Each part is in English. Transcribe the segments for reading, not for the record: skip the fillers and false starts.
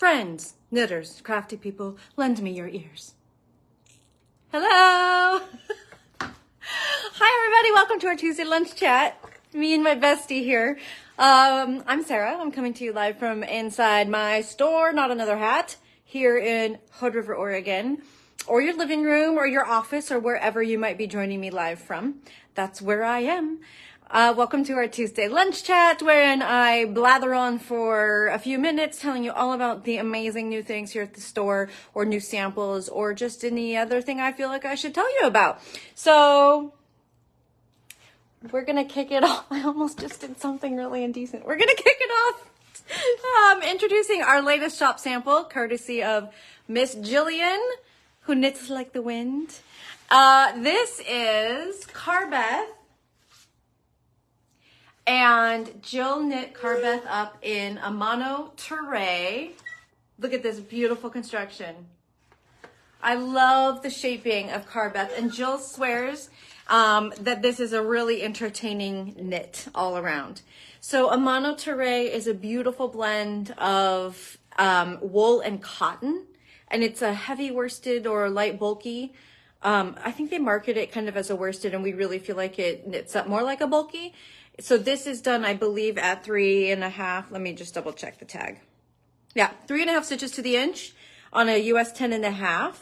Friends, knitters, crafty people, lend me your ears. Hello! Hi everybody, welcome to our Tuesday lunch chat. Me and my bestie here. I'm Sarah. I'm coming to you live from inside my store, Not Another Hat, here in Hood River, Oregon, or your living room or your office or wherever you might be joining me live from. That's where I am. Welcome to our Tuesday lunch chat, wherein I blather on for a few minutes telling you all about the amazing new things here at the store, or new samples, or just any other thing I feel like I should tell you about. So we're gonna kick it off. I almost just did something really indecent. We're gonna kick it off introducing our latest shop sample, courtesy of Miss Jillian, who knits like the wind. This is Carbeth. And Jill knit Carbeth up in Amano Turay. Look at this beautiful construction. I love the shaping of Carbeth, and Jill swears that this is a really entertaining knit all around. So Amano Turay is a beautiful blend of wool and cotton, and it's a heavy worsted or light bulky. I think they market it kind of as a worsted, and we really feel like it knits up more like a bulky. So this is done, I believe, at 3.5. Let me just double check the tag. Yeah, 3.5 stitches to the inch on a US 10.5.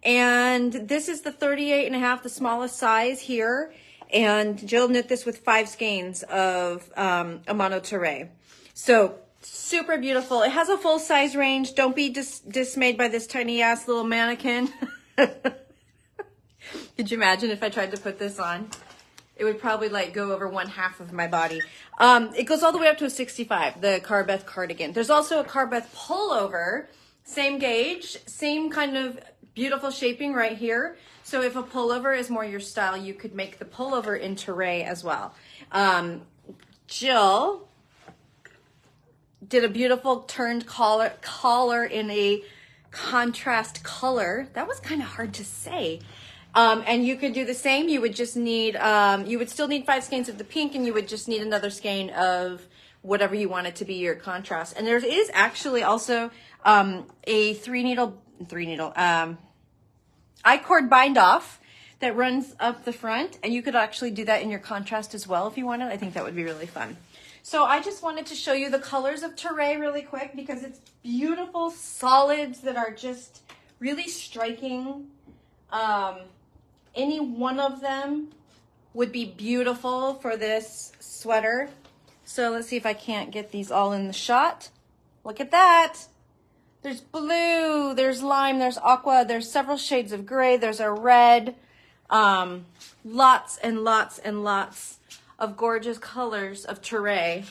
And this is the 38.5, the smallest size here. And Jill knit this with 5 skeins of Amano Turay. So super beautiful. It has a full size range. Don't be dismayed by this tiny ass little mannequin. Could you imagine if I tried to put this on? It would probably like go over 1/2 of my body. It goes all the way up to a 65, the Carbeth Cardigan. There's also a Carbeth pullover, same gauge, same kind of beautiful shaping right here. So if a pullover is more your style, you could make the pullover in Turay as well. Jill did a beautiful turned collar in a contrast color. That was kind of hard to say. And you could do the same. You would just need, you would still need 5 skeins of the pink, and you would just need another skein of whatever you want it to be your contrast. And there is actually also a 3-needle I-cord bind off that runs up the front, and you could actually do that in your contrast as well if you wanted. I think that would be really fun. So I just wanted to show you the colors of Turay really quick, because it's beautiful solids that are just really striking. Any one of them would be beautiful for this sweater. So let's see if I can't get these all in the shot. Look at that. There's blue, there's lime, there's aqua, there's several shades of gray, there's a red, lots and lots and lots of gorgeous colors of Turay.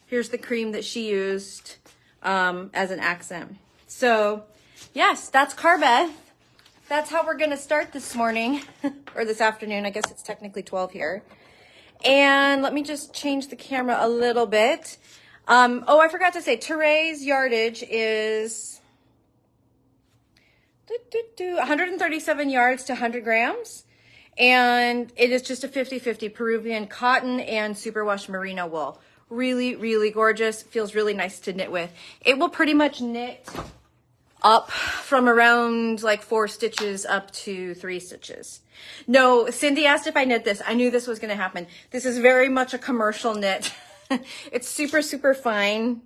Here's the cream that she used as an accent. So yes, that's Carbeth. That's how we're going to start this morning, or this afternoon. I guess it's technically 12 here. And let me just change the camera a little bit. Oh, I forgot to say, Turay's yardage is 137 yards to 100 grams. And it is just a 50-50 Peruvian cotton and superwash merino wool. Really, really gorgeous. Feels really nice to knit with. It will pretty much knit up from around like 4 stitches up to 3 stitches. No, Cindy asked if I knit this. I knew this was going to happen. This is very much a commercial knit. It's super, super fine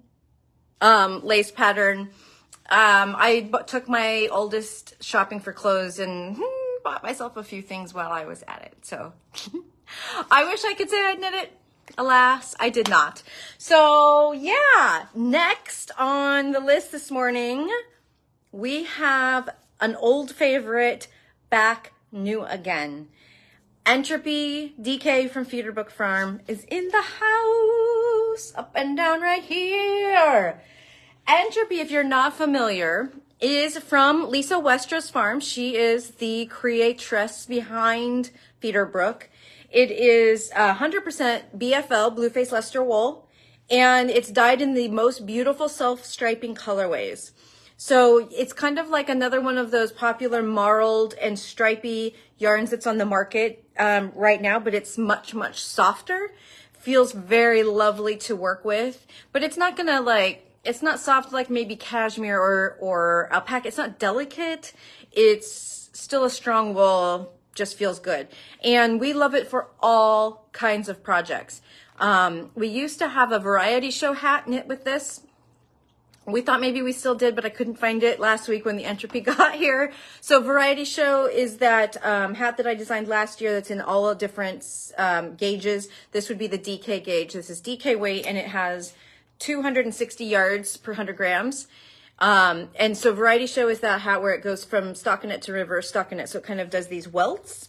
lace pattern. I took my oldest shopping for clothes and bought myself a few things while I was at it. So I wish I could say I'd knit it. Alas, I did not. So yeah, next on the list this morning, we have an old favorite back new again. Entropy DK from Feederbrook Farm is in the house, up and down right here. Entropy, if you're not familiar, is from Lisa Westra's farm. She is the creatress behind Feederbrook. It is 100% BFL, Blueface Leicester wool, and it's dyed in the most beautiful self-striping colorways. So it's kind of like another one of those popular marled and stripy yarns that's on the market right now, but it's much, much softer. Feels very lovely to work with, but it's not gonna like it's not soft like maybe cashmere or alpaca. It's not delicate. It's still a strong wool, just feels good. And we love it for all kinds of projects. We used to have a variety show hat knit with this. We thought maybe we still did, but I couldn't find it last week when the Entropy got here. So Variety Show is that hat that I designed last year that's in all different gauges. This would be the DK gauge. This is DK weight, and it has 260 yards per 100 grams. And so Variety Show is that hat where it goes from stockinette to reverse stockinette. So it kind of does these welts.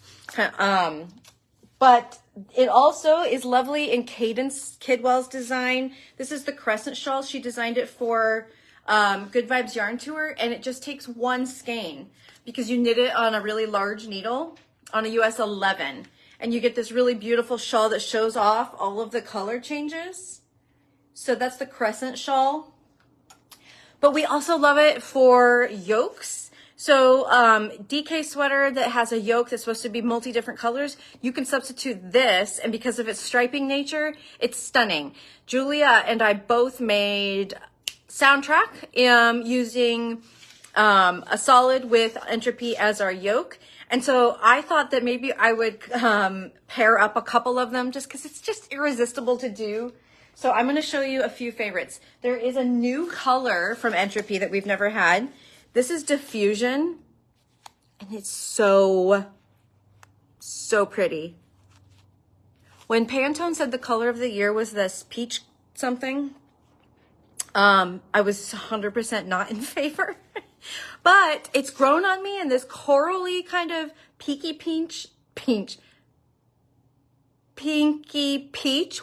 But it also is lovely in Cadence Kidwell's design. This is the crescent shawl. She designed it for Good Vibes Yarn Tour, and it just takes one skein because you knit it on a really large needle on a US 11, and you get this really beautiful shawl that shows off all of the color changes. So that's the crescent shawl. But we also love it for yokes. So DK sweater that has a yoke that's supposed to be multi-different colors, you can substitute this, and because of its striping nature, it's stunning. Julia and I both made soundtrack using a solid with Entropy as our yoke. And so I thought that maybe I would pair up a couple of them just because it's just irresistible to do. So I'm going to show you a few favorites. There is a new color from Entropy that we've never had. This is Diffusion, and it's so pretty. When Pantone said the color of the year was this peach something, I was 100% not in favor. But it's grown on me in this corally kind of pinky peach.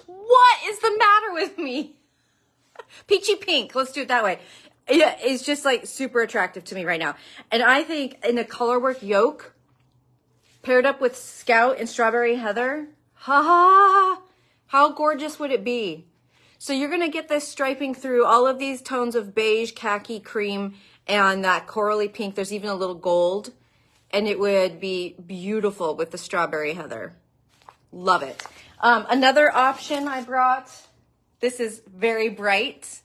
What is the matter with me? Peachy pink. Let's do it that way. Yeah, it's just like super attractive to me right now. And I think in a colorwork yoke, paired up with Scout and Strawberry Heather, how gorgeous would it be? So you're going to get this striping through all of these tones of beige, khaki, cream, and that corally pink. There's even a little gold, and it would be beautiful with the Strawberry Heather. Love it. Another option I brought, this is very bright.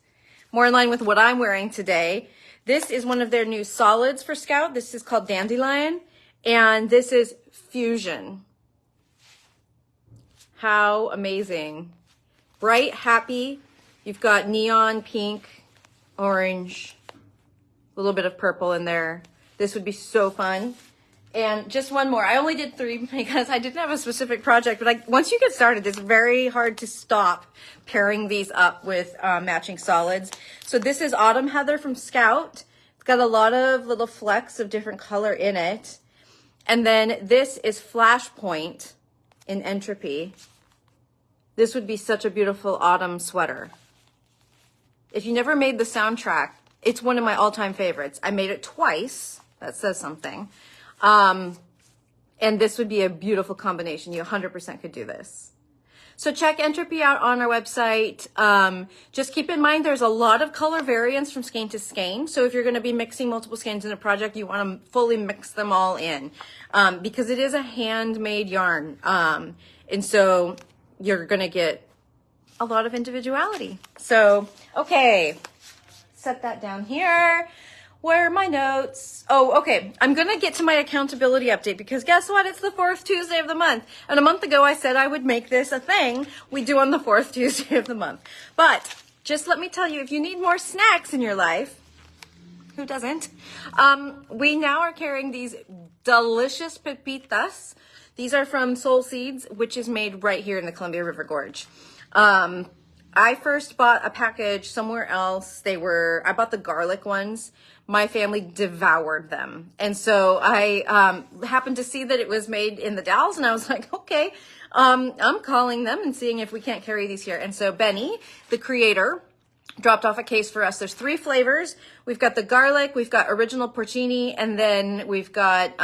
More in line with what I'm wearing today. This is one of their new solids for Scout. This is called Dandelion, and this is Fusion. How amazing. Bright, happy. You've got neon, pink, orange, a little bit of purple in there. This would be so fun. And just one more. I only did 3 because I didn't have a specific project, but once you get started, it's very hard to stop pairing these up with matching solids. So this is Autumn Heather from Scout. It's got a lot of little flecks of different color in it. And then this is Flashpoint in Entropy. This would be such a beautiful autumn sweater. If you never made the soundtrack, it's one of my all-time favorites. I made it twice. That says something. And this would be a beautiful combination. You 100% could do this. So check Entropy out on our website. Just keep in mind there's a lot of color variance from skein to skein. So if you're going to be mixing multiple skeins in a project, you want to fully mix them all in because it is a handmade yarn. And so you're going to get a lot of individuality. So, okay, set that down here. Where are my notes? Oh, okay. I'm going to get to my accountability update because guess what? It's the 4th Tuesday of the month. And a month ago, I said I would make this a thing we do on the 4th Tuesday of the month. But just let me tell you, if you need more snacks in your life, who doesn't? We now are carrying these delicious pepitas. These are from Soul Seeds, which is made right here in the Columbia River Gorge. I first bought a package somewhere else. I bought the garlic ones. My family devoured them. And so I happened to see that it was made in the Dalles, and I was like, okay, I'm calling them and seeing if we can't carry these here. And so Benny, the creator, dropped off a case for us. There's 3 flavors. We've got the garlic, we've got original porcini, and then we've got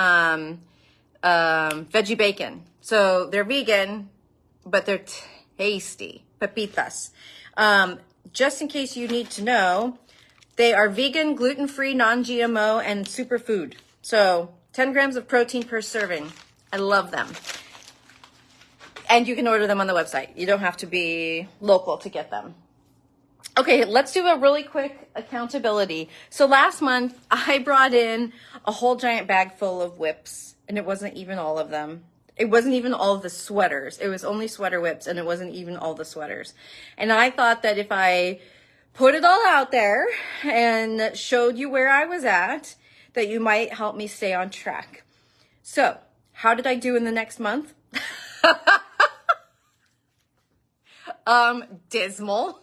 veggie bacon. So they're vegan, but they're tasty. Pepitas. Just in case you need to know, they are vegan, gluten-free, non-GMO, and superfood. So 10 grams of protein per serving. I love them. And you can order them on the website. You don't have to be local to get them. Okay, let's do a really quick accountability. So last month, I brought in a whole giant bag full of whips, and it wasn't even all of them. It wasn't even all of the sweaters. It was only sweater whips, and it wasn't even all the sweaters. And I thought that if I put it all out there and showed you where I was at, that you might help me stay on track. So, how did I do in the next month? Dismal.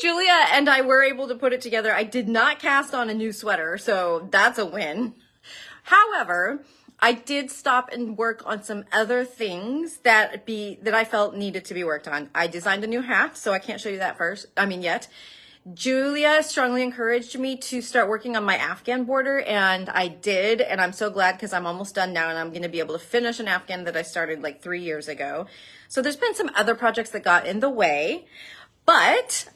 Julia and I were able to put it together. I did not cast on a new sweater, so that's a win. However, I did stop and work on some other things that I felt needed to be worked on. I designed a new hat, so I can't show you that yet. Julia strongly encouraged me to start working on my Afghan border, and I did, and I'm so glad because I'm almost done now, and I'm going to be able to finish an Afghan that I started like 3 years ago. So there's been some other projects that got in the way, but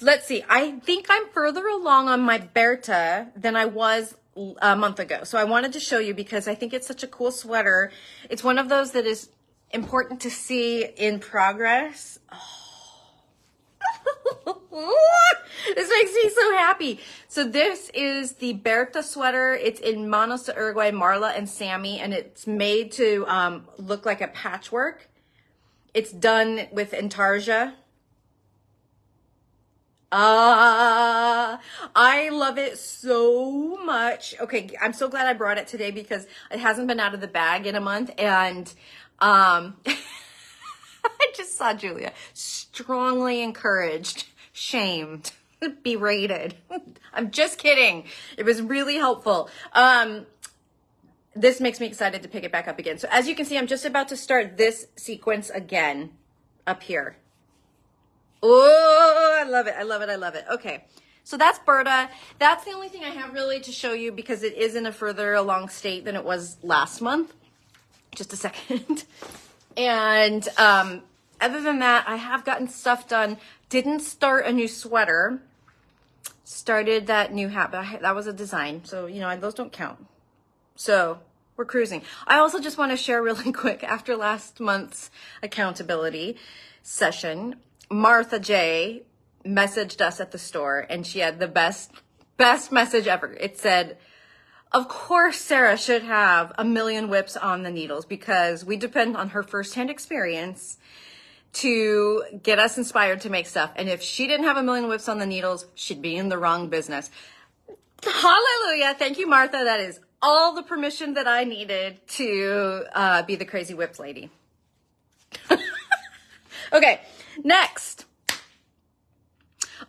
let's see. I think I'm further along on my Berta than I was a month ago. So I wanted to show you because I think it's such a cool sweater. It's one of those that is important to see in progress. This makes me so happy. So this is the Berta sweater. It's in Manos de Uruguay, Marla and Sammy, and it's made to look like a patchwork. It's done with intarsia. I love it so much. Okay, I'm so glad I brought it today because it hasn't been out of the bag in a month, and I just saw Julia strongly encouraged, shamed, berated. I'm just kidding. It was really helpful. This makes me excited to pick it back up again. So as you can see, I'm just about to start this sequence again up here. Oh, I love it. I love it. I love it. Okay. So that's Berta. That's the only thing I have really to show you because it is in a further along state than it was last month. Just a second. And other than that, I have gotten stuff done. Didn't start a new sweater. Started that new hat, but that was a design. So, you know, those don't count. So we're cruising. I also just want to share really quick, after last month's accountability session, Martha J messaged us at the store and she had the best message ever. It said, of course, Sarah should have a million whips on the needles because we depend on her firsthand experience to get us inspired to make stuff. And if she didn't have a million whips on the needles, she'd be in the wrong business. Hallelujah. Thank you, Martha. That is all the permission that I needed to be the crazy whips lady. Okay, next.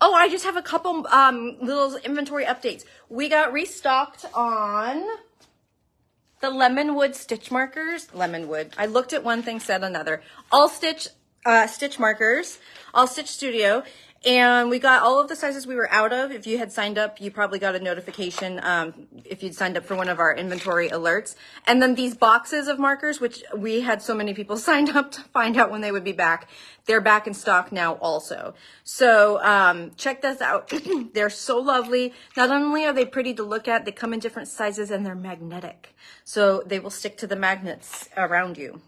Oh, I just have a couple little inventory updates. We got restocked on the Lemonwood stitch markers. Lemonwood. I looked at one thing, said another. Allstitch stitch markers. Allstitch Studio. And we got all of the sizes we were out of. If you had signed up, you probably got a notification if you'd signed up for one of our inventory alerts. And then these boxes of markers, which we had so many people signed up to find out when they would be back, they're back in stock now also. So check this out. They're so lovely. Not only are they pretty to look at, they come in different sizes and they're magnetic. So they will stick to the magnets around you.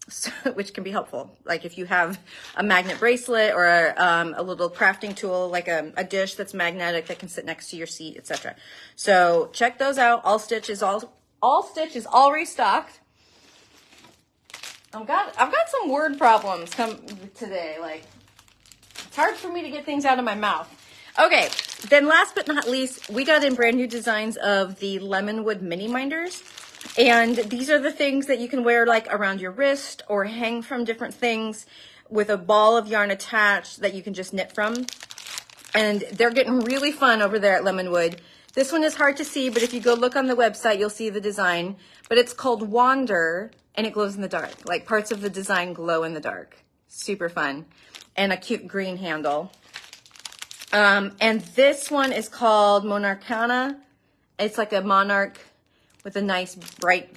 So, which can be helpful. Like if you have a magnet bracelet or a little crafting tool, like a dish that's magnetic that can sit next to your seat, etc. So check those out. Allstitch is all restocked. I've got some word problems today. Like it's hard for me to get things out of my mouth. Okay, then last but not least, we got in brand new designs of the Lemonwood Mini Minders. And these are the things that you can wear like around your wrist or hang from different things with a ball of yarn attached that you can just knit from. And they're getting really fun over there at Lemonwood. This one is hard to see, but if you go look on the website, you'll see the design. But it's called Wander, and it glows in the dark. Like parts of the design glow in the dark. Super fun. And a cute green handle. And this one is called Monarchana. It's like a monarch with a nice bright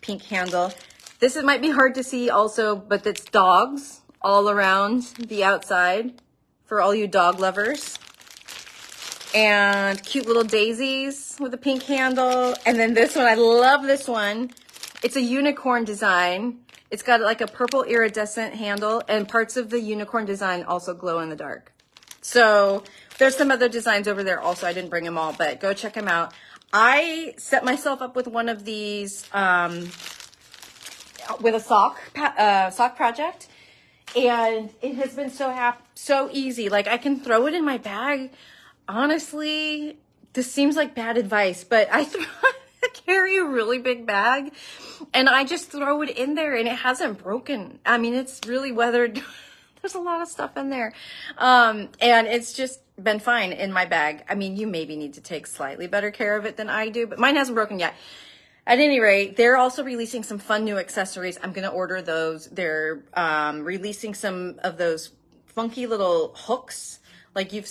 pink handle. This might be hard to see also, but it's dogs all around the outside for all you dog lovers. And cute little daisies with a pink handle. And then this one, I love this one. It's a unicorn design. It's got like a purple iridescent handle, and parts of the unicorn design also glow in the dark. So there's some other designs over there also. I didn't bring them all, but go check them out. I set myself up with one of these with a sock project, and it has been so easy. Like, I can throw it in my bag. Honestly, this seems like bad advice, but I carry a really big bag, and I just throw it in there, and it hasn't broken. I mean, it's really weathered. There's a lot of stuff in there. And it's just been fine in my bag. I mean, you maybe need to take slightly better care of it than I do, but mine hasn't broken yet. At any rate, they're also releasing some fun new accessories. I'm going to order those. They're releasing some of those funky little hooks. Like, you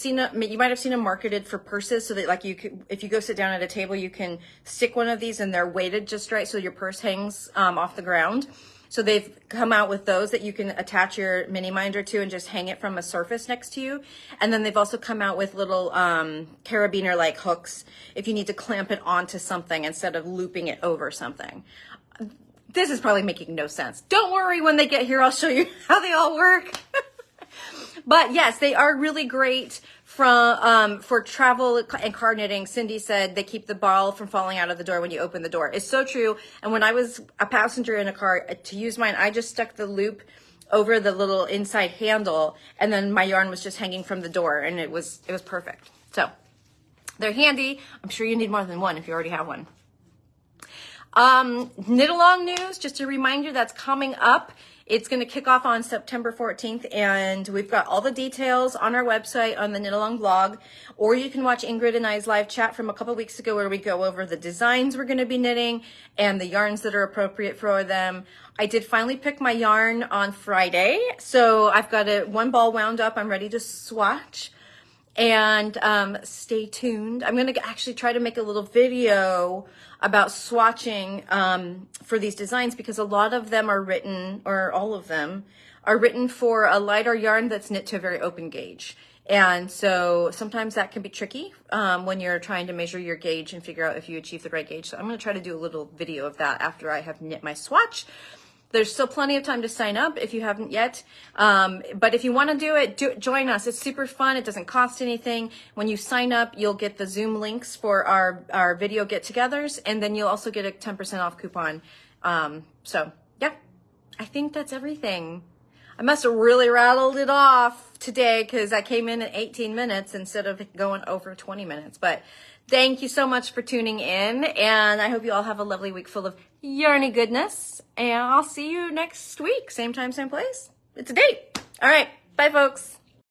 might have seen them marketed for purses, so that, like, you could, if you go sit down at a table, you can stick one of these, and they're weighted just right so your purse hangs off the ground. So they've come out with those that you can attach your mini minder to and just hang it from a surface next to you. And then they've also come out with little carabiner-like hooks if you need to clamp it onto something instead of looping it over something. This is probably making no sense. Don't worry, when they get here, I'll show you how they all work. But yes, they are really great for travel and card knitting. Cindy said they keep the ball from falling out of the door when you open the door. It's so true. And when I was a passenger in a car, to use mine, I just stuck the loop over the little inside handle, and then my yarn was just hanging from the door, and it was perfect. So they're handy. I'm sure you need more than one if you already have one. Knit along news, just a reminder, that's coming up. It's going to kick off on September 14th, and we've got all the details on our website on the Knit Along blog, or you can watch Ingrid and I's live chat from a couple weeks ago where we go over the designs we're going to be knitting and the yarns that are appropriate for them. I did finally pick my yarn on Friday, so I've got one ball wound up. I'm ready to swatch, and stay tuned. I'm going to actually try to make a little video about swatching for these designs, because a lot of them are written, or all of them are written for a lighter yarn that's knit to a very open gauge. And so sometimes that can be tricky when you're trying to measure your gauge and figure out if you achieve the right gauge. So I'm going to try to do a little video of that after I have knit my swatch. There's still plenty of time to sign up if you haven't yet. But if you want to do it, join us. It's super fun. It doesn't cost anything. When you sign up, you'll get the Zoom links for our video get-togethers, and then you'll also get a 10% off coupon. So yeah, I think that's everything. I must have really rattled it off today because I came in at 18 minutes instead of going over 20 minutes. But thank you so much for tuning in, and I hope you all have a lovely week full of yarny goodness, and I'll see you next week. Same time, same place. It's a date. All right. Bye, folks.